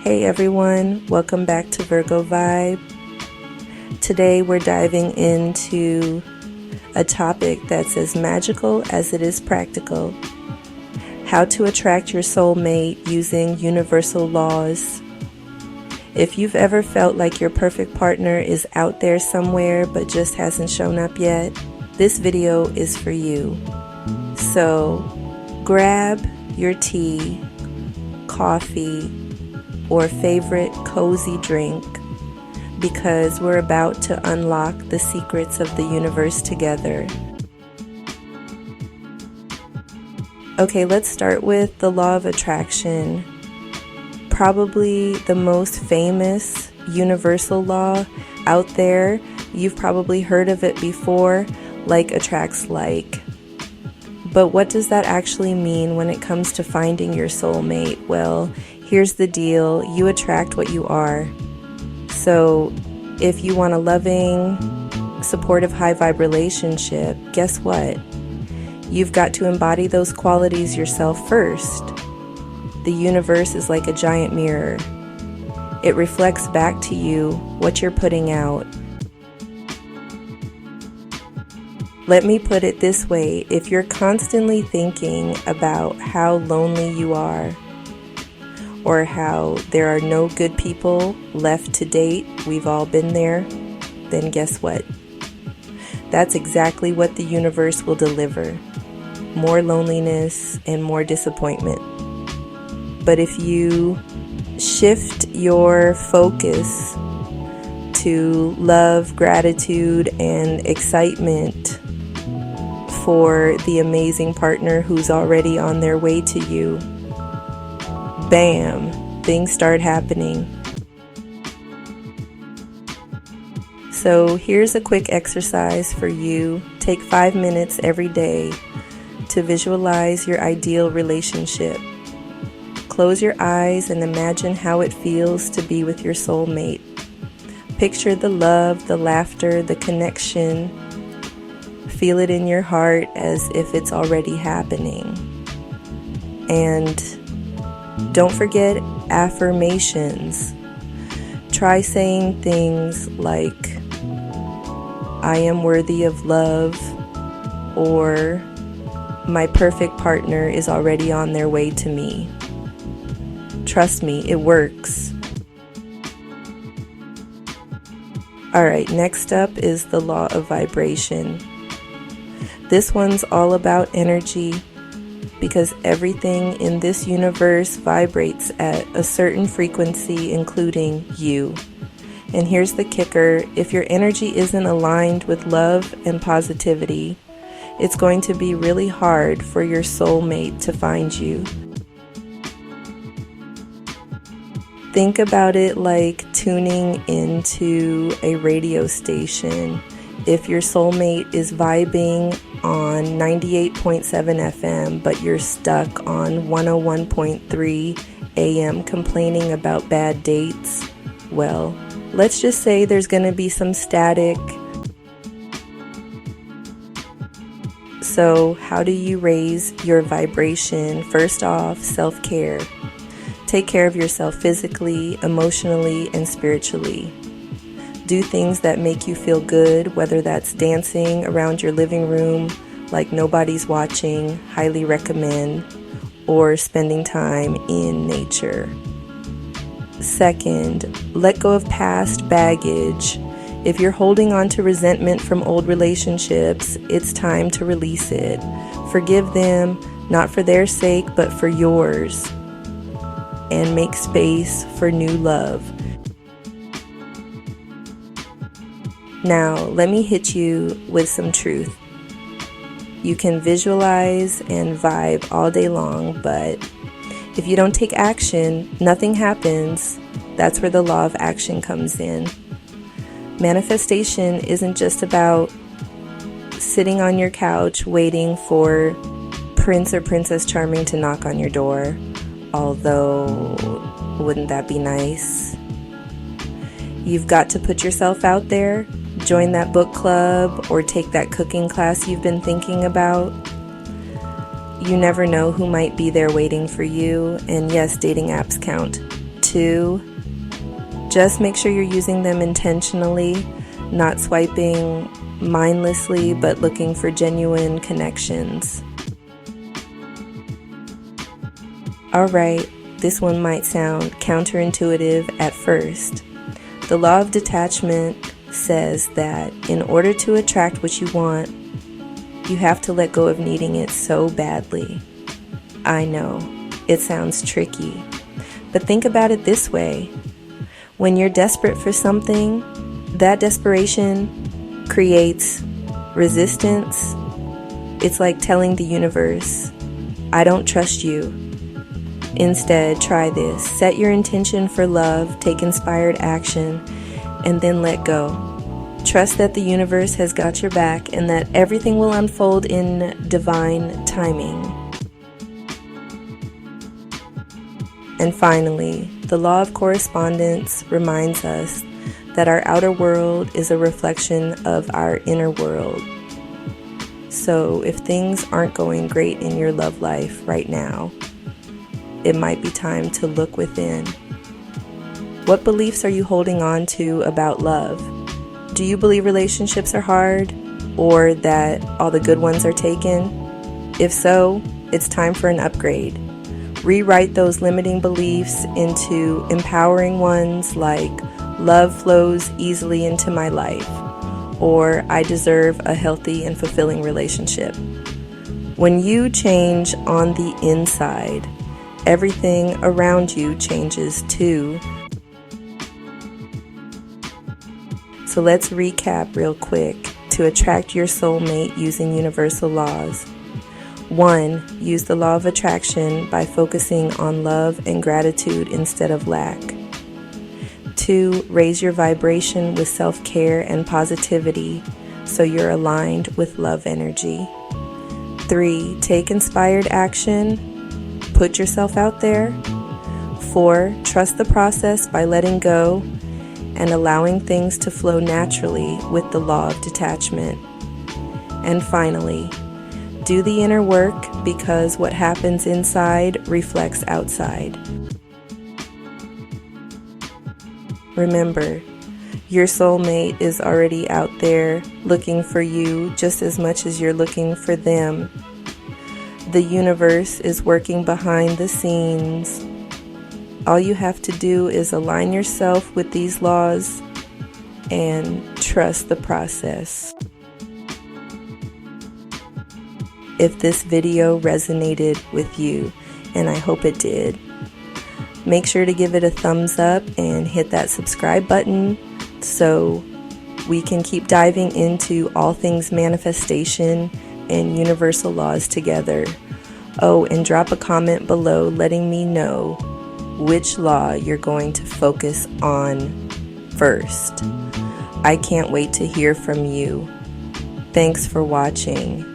Hey everyone, welcome back to Virgo Vibe. Today we're diving into a topic that's as magical as it is practical. How to attract your soulmate using universal laws. If you've ever felt like your perfect partner is out there somewhere but just hasn't shown up yet, this video is for you. So grab your tea, coffee, or favorite cozy drink because we're about to unlock the secrets of the universe together. Okay, let's start with the Law of Attraction. Probably the most famous universal law out there. You've probably heard of it before, like attracts like. But what does that actually mean when it comes to finding your soulmate? Well, here's the deal. You attract what you are. So if you want a loving, supportive, high vibe relationship, guess what? You've got to embody those qualities yourself first. The universe is like a giant mirror. It reflects back to you what you're putting out. Let me put it this way. If you're constantly thinking about how lonely you are, or how there are no good people left to date, we've all been there, then guess what? That's exactly what the universe will deliver. More loneliness and more disappointment. But if you shift your focus to love, gratitude, and excitement for the amazing partner who's already on their way to you, bam, things start happening. So here's a quick exercise for you. Take 5 minutes every day to visualize your ideal relationship. Close your eyes and imagine how it feels to be with your soulmate. Picture the love, the laughter, the connection. Feel it in your heart as if it's already happening. And don't forget affirmations. Try saying things like, I am worthy of love, or my perfect partner is already on their way to me. Trust me, it works. Alright, next up is the Law of Vibration. This one's all about energy, because everything in this universe vibrates at a certain frequency, including you. And here's the kicker: if your energy isn't aligned with love and positivity, it's going to be really hard for your soulmate to find you. Think about it like tuning into a radio station. If your soulmate is vibing on 98.7 FM, but you're stuck on 101.3 AM complaining about bad dates, well, let's just say there's going to be some static. So how do you raise your vibration? First off, self-care. Take care of yourself physically, emotionally, and spiritually. Do things that make you feel good, whether that's dancing around your living room like nobody's watching, highly recommend, or spending time in nature. Second, let go of past baggage. If you're holding on to resentment from old relationships, it's time to release it. Forgive them, not for their sake, but for yours. And make space for new love. Now, let me hit you with some truth. You can visualize and vibe all day long, but if you don't take action, nothing happens. That's where the law of action comes in. Manifestation isn't just about sitting on your couch waiting for Prince or Princess Charming to knock on your door, although wouldn't that be nice? You've got to put yourself out there. Join that book club or take that cooking class you've been thinking about. You never know who might be there waiting for you. And yes, dating apps count 2, just make sure you're using them intentionally, not swiping mindlessly, but looking for genuine connections. Alright, this one might sound counterintuitive at first. The Law of Detachment says that in order to attract what you want, you have to let go of needing it so badly. I know, it sounds tricky, but think about it this way. When you're desperate for something, that desperation creates resistance. It's like telling the universe, I don't trust you. Instead, try this. Set your intention for love, take inspired action, and then let go. Trust that the universe has got your back and that everything will unfold in divine timing. And finally, the Law of Correspondence reminds us that our outer world is a reflection of our inner world. So if things aren't going great in your love life right now, it might be time to look within. What beliefs are you holding on to about love? Do you believe relationships are hard, or that all the good ones are taken? If so, it's time for an upgrade. Rewrite those limiting beliefs into empowering ones like love flows easily into my life, or I deserve a healthy and fulfilling relationship. When you change on the inside, everything around you changes too. So let's recap real quick to attract your soulmate using universal laws. 1. Use the law of attraction by focusing on love and gratitude instead of lack. 2. Raise your vibration with self-care and positivity so you're aligned with love energy. 3. Take inspired action. Put yourself out there. 4. Trust the process by letting go and allowing things to flow naturally with the Law of Detachment. And finally, do the inner work because what happens inside reflects outside. Remember, your soulmate is already out there looking for you just as much as you're looking for them. The universe is working behind the scenes. All you have to do is align yourself with these laws and trust the process. If this video resonated with you, and I hope it did, make sure to give it a thumbs up and hit that subscribe button so we can keep diving into all things manifestation and universal laws together. Oh, and drop a comment below letting me know which law you're going to focus on first. I can't wait to hear from you. Thanks for watching.